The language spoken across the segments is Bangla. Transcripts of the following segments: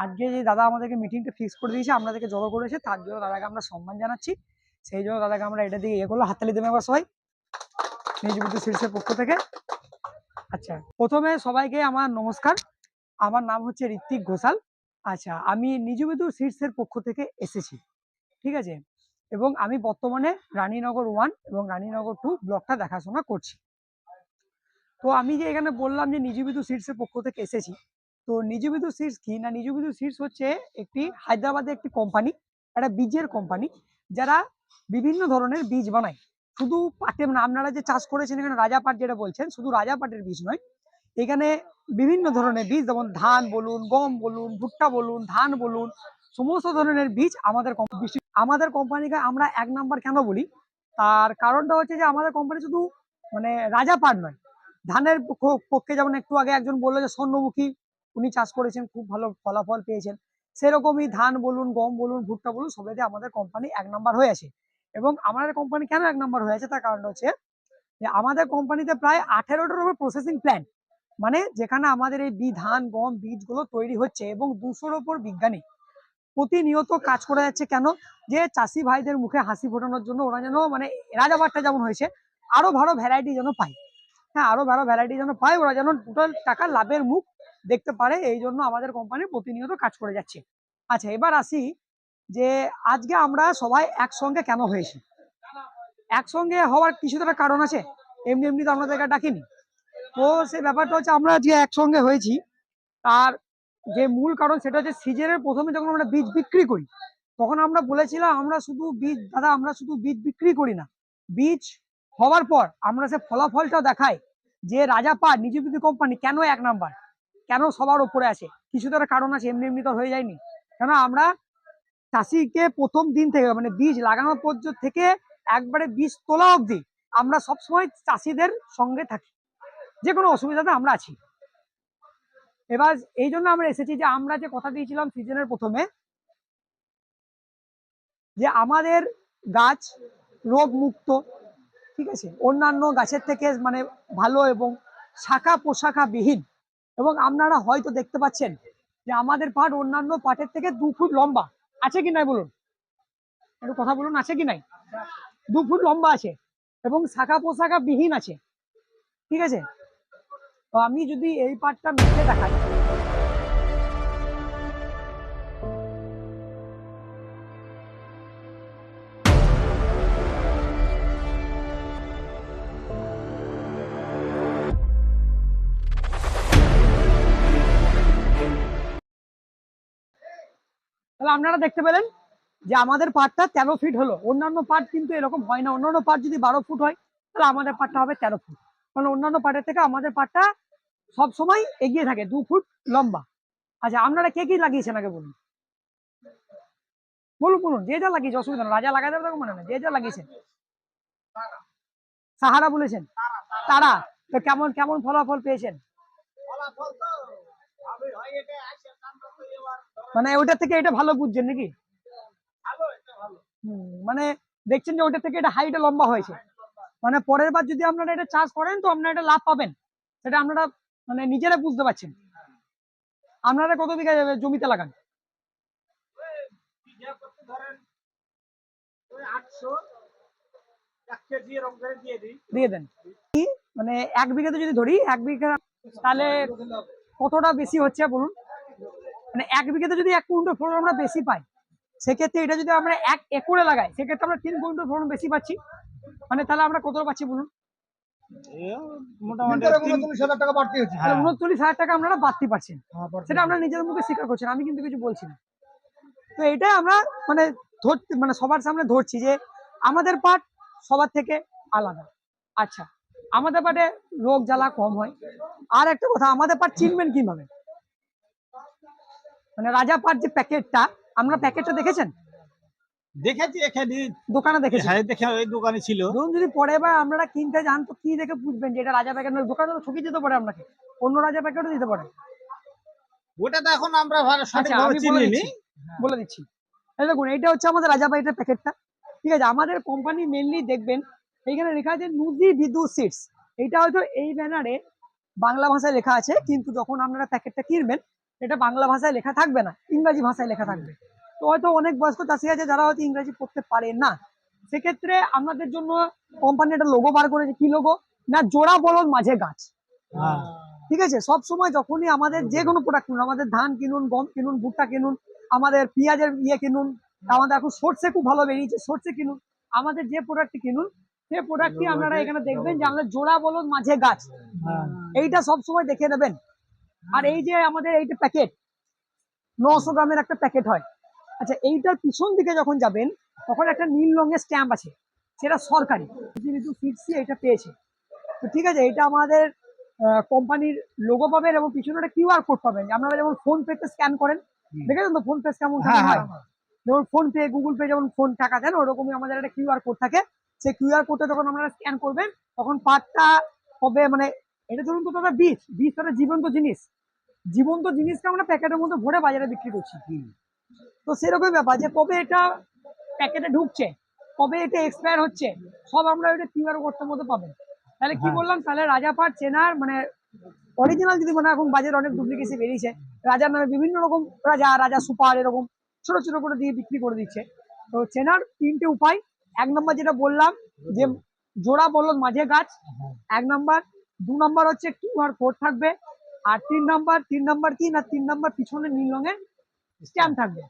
আজকে যে দাদা আমাদেরকে মিটিংটা ফিক্স করে দিয়েছে, আপনাদেরকে জড়ো করেছে, তার জন্য দাদাকে আমরা সম্মান জানাচ্ছি। সেই জন্য দাদাকে আমরা এটা দিয়ে করলো, হাততালি দেবে আবার সবাই নিজ বিদ্যুৎ সিরিজের পক্ষ থেকে। আচ্ছা, প্রথমে সবাইকে আমার নমস্কার। আমার নাম হচ্ছে ঋত্বিক ঘোষাল। আচ্ছা, আমি নিজ বিদ্যুৎ সিরিজের পক্ষ থেকে এসেছি, ঠিক আছে। এবং আমি বর্তমানে রানীনগর 1 এবং রানীনগর 2 ব্লকটা দেখাশোনা করছি। তো আমি যে এখানে বললাম যে নিজ বিদ্যুৎ সিরিজের পক্ষ থেকে এসেছি, তো নিজ বিদ্যুৎ সিরিজ কি না, নিজ বিদ্যুৎ সিরিজ হচ্ছে একটি হায়দ্রাবাদের একটি কোম্পানি, একটা বীজের কোম্পানি, যারা বিভিন্ন ধরনের বীজ বানায়। শুধু পাটের না, আপনারা যে চাষ করেছেন এখানে রাজা পাট যেটা বলছেন, শুধু রাজা পাটের বীজ নয়, এখানে বিভিন্ন ধরনের বীজ, যেমন ধান বলুন, গম বলুন, ভুট্টা বলুন, ধান বলুন, সমস্ত ধরনের বীজ আমাদের কোম্পানিকে আমরা 1 নাম্বার কেন বলি, তার কারণটা হচ্ছে যে আমাদের কোম্পানি শুধু মানে রাজা পাট নয়, ধানের পক্ষে, যেমন একটু আগে একজন বললো যে স্বর্ণমুখী উনি চাষ করেছেন, খুব ভালো ফলাফল পেয়েছেন, সেরকমই ধান বলুন, গম বলুন, ভুট্টা বলুন, সবেতে আমাদের কোম্পানি 1 নাম্বার হয়ে আছে। এবং আমাদের কোম্পানি কেন 1 নাম্বার হয়ে আছে, তার কারণ হচ্ছে যে আমাদের কোম্পানিতে প্রায় 18টার উপর প্রসেসিং প্ল্যান্ট, মানে যেখানে আমাদের এই ধান গম বীজগুলো তৈরি হচ্ছে, এবং 200-র উপর বিজ্ঞানী প্রতিনিয়ত কাজ করে যাচ্ছে। কেন? যে চাষি ভাইদের মুখে হাসি ফোটানোর জন্য, ওরা যেন মানে রাজাবারটা যেমন হয়েছে আরো ভালো ভ্যারাইটি যেন পায়, হ্যাঁ আরো ভালো ভ্যারাইটি যেন পায়, ওরা যেন টোটাল টাকা লাভের মুখ দেখতে পারে, এই জন্য আমাদের কোম্পানি প্রতিনিয়ত কাজ করে যাচ্ছে। আচ্ছা, এবার আসি যে আজকে আমরা সবাই একসঙ্গে কেন হয়েছি। একসঙ্গে হওয়ার কিছু তো একটা কারণ আছে, এমনি এমনি তো আমাদেরকে ডাকিনি। তো সেই ব্যাপারটা হচ্ছে, আমরা যে একসঙ্গে হয়েছি তার যে মূল কারণ, সেটা হচ্ছে সিজনের প্রথমে যখন আমরা বীজ বিক্রি করি, তখন আমরা বলেছিলাম আমরা শুধু বীজ, দাদা আমরা শুধু বীজ বিক্রি করি না, বীজ হওয়ার পর আমরা সে ফলাফলটা দেখাই যে রাজা পাট নিজ বিদ্যুৎ কোম্পানি কেন 1 নাম্বার, কেন সবার উপরে আছে। কিছু তো একটা কারণ আছে, এমনি এমনি তো হয়ে যায়নি। কেন আমরা চাষিকে প্রথম দিন থেকে, মানে বীজ লাগানোর পর্যন্ত থেকে একবারে বীজ তোলা অবধি আমরা সবসময় চাষিদের সঙ্গে থাকি, যে কোনো অসুবিধাতে আমরা আছি। এবার এই জন্য আমরা এসেছি যে আমরা যে কথা দিয়েছিলাম সিজনের প্রথমে, যে আমাদের গাছ রোগ মুক্ত, ঠিক আছে, অন্যান্য গাছের থেকে মানে ভালো, এবং শাখা পোশাখা বিহীন। এবং আপনারা হয়তো দেখতে পাচ্ছেন যে আমাদের পাট অন্যান্য পাটের থেকে 2 ফুট লম্বা আছে কি নাই বলুন, একটু কথা বলুন, আছে কি নাই? 2 ফুট লম্বা আছে এবং শাখা পোশাখা বিহীন আছে, ঠিক আছে। তো আমি যদি এই পাটটা মেখে দেখাই, তাহলে আপনারা দেখতে পেলেন যে আমাদের পাটটা 13 ফিট হলো। অন্যান্য পাট কিন্তু এরকম হয় না, অন্যান্য পাট যদি 12 ফুট হয়, তাহলে আমাদের পাটটা হবে 13 ফুট। কারণ অন্যান্য পাটের থেকে আমাদের পাটটা সব সময় এগিয়ে থাকে, 2 ফুট লম্বা। আচ্ছা, আপনারা কে কি লাগিয়েছেন আগে বলুন, বলুন বলুন, যে যা লাগিয়েছে অসুবিধা না, রাজা লাগাতে হবে মানে না, যে যা লাগিয়েছেন। সাহারা বলেছেন, তারা, তো কেমন কেমন ফলাফল পেয়েছেন? মানে ওইটা থেকে এটা ভালো বুঝছেন নাকি? মানে দেখছেন যে ওইটা থেকে এটা হাইটে লম্বা হয়েছে, মানে পরের বার যদি আপনারা এটা চাষ করেন তো আপনারা এটা লাভ পাবেন, সেটা আপনারা মানে নিজেরা বুঝতে পারছেন। আপনারা কত বিঘা জমিতে লাগান? দিয়ে দেন, মানে 1 বিঘাতে যদি ধরি, 1 বিঘা তাহলে কতটা বেশি হচ্ছে বলুন? মানে 1 বিঘাতে যদি 1 কুইন্টাল ফলন আমরা বেশি পাই, সেক্ষেত্রে এটা যদি আমরা 1 একরে লাগাই, সেক্ষেত্রে আমরা 3 কুইন্টাল ফলন বেশি পাচ্ছি। মানে তাহলে আমরা কত পাচ্ছি বলুন? মোটামুটি 39,000 টাকা বাড়তি হচ্ছে। 39,000 টাকা আপনারা বাড়তি পাচ্ছেন, সেটা আপনারা নিজের মুখে স্বীকার করছেন, আমি কিন্তু কিছু বলছি না। তো এটা আমরা মানে মানে সবার সামনে ধরছি যে আমাদের পাট সবার থেকে আলাদা। আচ্ছা, আমাদের পাটে রোগ জ্বালা কম হয়। আর একটা কথা, আমাদের পাট চিনবেন কিভাবে? মানে রাজা পাট যে প্যাকেটটা, আমরা প্যাকেটটা দেখেছেন? দেখেছি এখানে দোকানে দেখেছি, হ্যাঁ দেখে ওই দোকানে ছিল। ধরুন যদি পরের বার আপনারা কিনতে যান, তো কি দেখে বুঝবেন যে এটা রাজা প্যাকেট? দোকানে তো ঠকিয়ে দিতে পারে আপনাকে, অন্য রাজা প্যাকেটও দিতে পারে। ওটা তো এখন আমরা আচ্ছা, আমি বলে দিচ্ছি। এই দেখুন, এটা হচ্ছে আমাদের রাজা পাইটের প্যাকেটটা, ঠিক আছে। আমাদের কোম্পানি মেনলি দেখবেন এইখানে লেখা আছে নুজি বিদ্যুৎ সিডস। এইটা হয়তো এই ব্যানারে বাংলা ভাষায় লেখা আছে, কিন্তু যখন আপনারা প্যাকেটটা কিনবেন এটা বাংলা ভাষায় লেখা থাকবে না, ইংরাজি ভাষায় লেখা থাকবে। তো হয়তো অনেক বয়স্ক চাষি আছে যারা হয়তো ইংরাজি পড়তে পারে না, সেক্ষেত্রে আমাদের জন্য কোম্পানি একটা লোগো বার করেছে। কি লোগো? না, জোড়া বলদ মাঝে গাছ। হ্যাঁ ঠিক আছে, সব সময় যখনই আমাদের যে কোনো প্রোডাক্ট কিনুন, আমাদের ধান কিনুন, গম কিনুন, ভুট্টা কিনুন, আমাদের পেঁয়াজের কিনুন, আমাদের এখন সর্ষে খুব ভালো বেরিয়েছে, সর্ষে কিনুন, আমাদের যে প্রোডাক্টটি কিনুন সেই প্রোডাক্টটি আপনারা এখানে দেখবেন যে আমাদের জোড়া বলদ মাঝে গাছ, এইটা সব সময় দেখে নেবেন। আর এই যে আমাদের এইটা প্যাকেট 900 গ্রামের একটা প্যাকেট হয়। আচ্ছা, এইটার পিছন দিকে যখন যাবেন তখন একটা নীল রঙের স্ট্যাম্প আছে, সেটা সরকারি, কিন্তু ফিক্সি এটা পেয়েছে। তো ঠিক আছে, এটা আমাদের কোম্পানির লোগো পাবেন এবং পিছনে একটা কিউআর কোড পাবেন। আপনারা যেমন ফোন পেতে স্ক্যান করেন, দেখেছেন তো ফোন পে কেমন হ্যাঁ, হয়, হ্যাঁ। যেমন ফোন পে, গুগল পে যেমন ফোন টাকা দেন, ওরকমই আমাদের একটা কিউআর কোড থাকে। সেই কিউআর কোডটা যখন আপনারা স্ক্যান করবেন তখন পার্টটা হবে, মানে এটা ধরুন তো দাদা বীজ বীজ একটা জীবন্ত জিনিস, জীবন্ত জিনিসটা আমরা প্যাকেটের মধ্যে ভরে বাজারে বিক্রি করছি। তো সেরকম ব্যাপার যে কবে এটা প্যাকেটে ঢুকছে, কবে এটা এক্সপায়ার হচ্ছে, সব আমরা এটা কিউআর কোডটার মধ্যে পাবেন। তাহলে কি হ্যাঁ। বললাম, তাহলে রাজাপাট চেনার মানে অরিজিনাল যদি মানে এখন বাজারে অনেক ডুপ্লিকেসি বেরিয়েছে, রাজার নামে বিভিন্ন রকম রাজা, রাজা সুপার এরকম ছোট ছোট করে দিয়ে বিক্রি করে দিচ্ছে। তো চেনার 3টে উপায়। 1 নম্বর যেটা বললাম যে জোড়া বলদ মাঝে গাছ, 1 নম্বর। 2 নম্বর হচ্ছে কিউআর কোড থাকবে। আর 3 নম্বর কি না, 3 নম্বর পিছনে নীল রঙের স্ট্যাম্প থাকবে,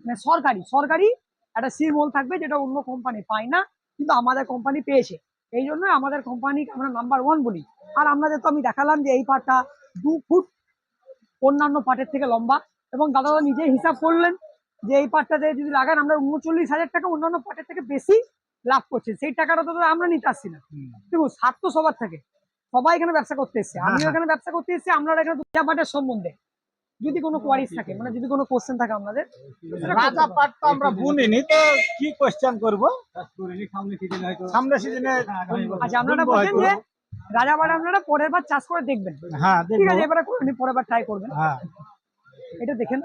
মানে সরকারি সরকারি একটা সিল থাকবে, যেটা অন্য কোম্পানি পায় না কিন্তু আমাদের কোম্পানি পেয়েছে। এই জন্য আমাদের কোম্পানি আমরা নাম্বার 1 বলি। আর আপনাদের তো আমি দেখালাম যে এই পাটটা 2 ফুট অন্যান্য পাটের থেকে লম্বা, এবং দাদা নিজেই হিসাব করলেন যে এই পাটটাতে যদি লাগান আমরা 39,000 টাকা অন্যান্য পাটের থেকে বেশি লাভ করছি। সেই টাকাটা তো আমরা নিতে আসছি না। দেখুন, স্বার্থ সবার থাকে, সবাই এখানে ব্যবসা করতে এসছে, আমিও এখানে ব্যবসা করতে এসেছি। আপনারা এখানে দুটা পাটের সম্বন্ধে যদি কোনো কোয়ারিজ থাকে, মানে যদি কোনো কোশ্চেন থাকে আপনাদের, রাজা পাট তো আমরা বুনিনি, তো কি কোশ্চেন করবো সামনে সিজনে? আচ্ছা, আপনারা বলছেন যে রাজাপাট আপনারা পরের বার চাষ করে দেখবেন। হ্যাঁ, ঠিক দেখবো। আছে, এবারে করে পরের বার ট্রাই করবেন। হ্যাঁ, এটা দেখেন,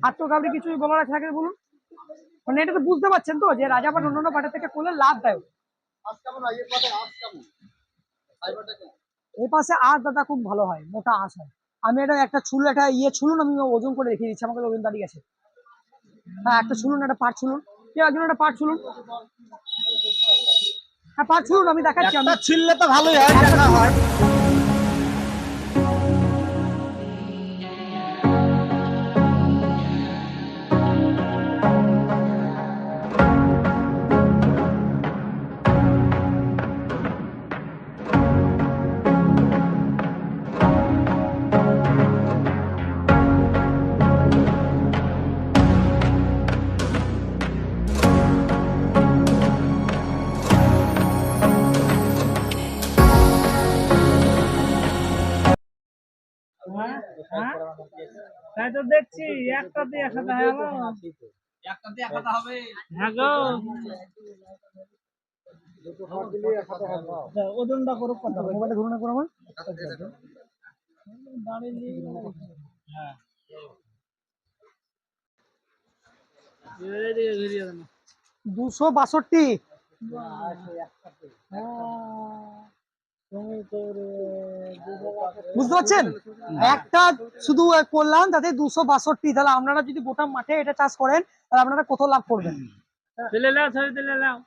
আর তো কাউকে কিছু বলার থাকে বলুন। মানে এটা তো বুঝতে পারছেন তো যে রাজাপাট অন্যান্য পাটের থেকে করলে লাভদায়ক। এই পাশে আঁশ দাদা খুব ভালো হয়, মোটা আঁশ হয়। আমি এটা একটা ছুলুন, একটা ছুলুন, আমি ওজন করে দেখিয়ে দিচ্ছি, আমাকে ওজন দাঁড়িয়ে আছে। হ্যাঁ, একটা ছুলুন, একটা পাট ছুলুন, কেউ একজন একটা পাট ছুলুন। হ্যাঁ, পাট ছুলুন, আমি দেখাচ্ছি। আমি একটা ছিললে তো ভালোই হয়, দেখা হয়। তাই তো দেখছি একটা দিয়ে একসাথে হয়ে গেল। হ্যাঁ গো, ওজনটা করুক কত হবে। মোবাইলটা ধরুন একবার আমার। এদিকে ঘুরিয়ে দেন। 262। বুঝতে পারছেন, একটা শুধু করলাম তাতে 262। তাহলে আপনারা যদি গোটা মাঠে এটা চাষ করেন তাহলে আপনারা কত লাভ করবেন? তুলে নাও, ছবি তুলে নাও।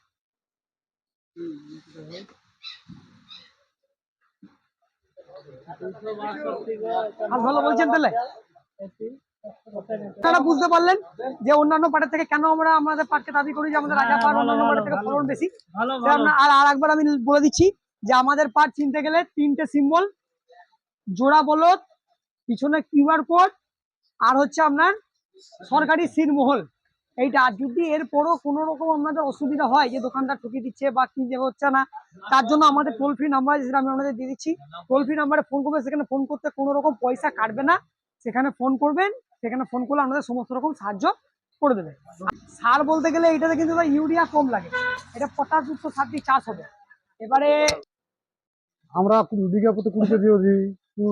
আর ভালো বলছেন তাহলে আপনারা বুঝতে পারলেন যে অন্যান্য পাটের থেকে কেন আমরা আমাদের পাটকে দাবি করি যে আমাদের রাজা পাট অন্যান্য পাটের থেকে ফলন বেশি। ভালো যে আর একবার আমি বলে দিচ্ছি যে আমাদের পাট চিনতে গেলে 3টে সিম্বল, জোড়া বলদ, পিছনে কিউআর কোড, আর হচ্ছে আপনার সরকারি সিলমোহর। এইটা। আর যদি এরপরও কোনো রকম আপনাদের অসুবিধা হয় যে দোকানদার ঠকিয়ে দিচ্ছে বা কিনতে হচ্ছে না, তার জন্য আমাদের টোল ফ্রি নাম্বার যেটা আমি আপনাদের দিয়ে দিচ্ছি, টোল ফ্রি নাম্বারে ফোন করবে। সেখানে ফোন করতে কোনো রকম পয়সা কাটবে না, সেখানে ফোন করবেন, সেখানে ফোন করলে আমাদের সমস্ত রকম সাহায্য করে দেবে। সার বলতে গেলে এটাতে কিন্তু ইউরিয়া কম লাগে, এটা পটাশযুক্ত সার দিয়ে চাষ হবে। এবারে আমরা বিঘা প্রতি 20 কেজিও দিই,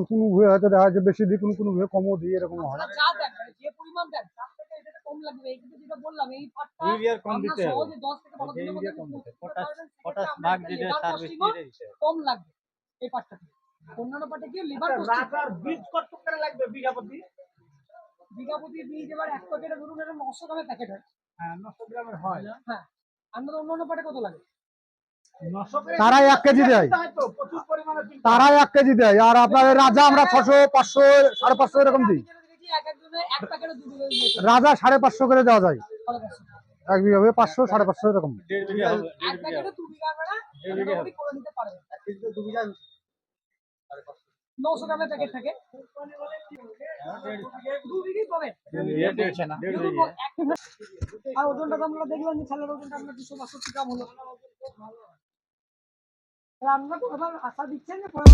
কোনো ভুয়ে হয়তো দেখা যাচ্ছে বেশি দিই, কোনো ভুয়ে কমও দিই, এরকম হয়। যা দেন, মানে যে পরিমাণ দেন তার থেকে এটা কম লাগবে। এই কিন্তু যেটা বললাম, এই পাটটা ইউরিয়ার কম আমরা দিতে হবে। সহজে 10 থেকে 12 দিনের মধ্যে ইউরিয়া কম দিতে, পৌঁছে দিতে পারবেন। পটাশ সেক্ষেত্রে ভাগ আপনার দিলে labor সার costing বেশি ও দিতে হবে। কম লাগবে এই পাটটাতে। অন্যান্য পাটে কি লিভার রাজার বীজ কত করে লাগবে বিঘা প্রতি? বিঘাপতি বীজ এবার এক প্যাকেটে ধরুন এটা 900 গ্রামের প্যাকেট হয়। হ্যাঁ 900 গ্রামের হয়। হ্যাঁ, আমাদের অন্যান্য পাটে কত লাগে? 900 করে তারা 1 কেজি দেয়। হয়তো প্রচুর পরিমাণে কিনতে হয়। তারা 1 কেজি দেয়, আর আপনার রাজা আমরা 600 500 550 এরকম দিই। এক একজনের এক প্যাকেটে 2 বিঘা দিয়ে রাজা 550 করে দেওয়া যায়, ভালো কাজ। 1 বিঘা হবে 500 550 এরকম। 1.5 বিঘা হবে। এক প্যাকেটে 2 বিঘা বেড়া মোটামুটি করে নিতে পারবে। 2 বিঘা 900 গ্রামের প্যাকেট থাকে, 2 বিঘি পাবেন। আর ওজনটা তো আমরা দেখলাম যে ছেলের ওজনটা আপনার 262 গ্রাম হলো। তাহলে আপনারা তো আশা দিচ্ছেন যে পরে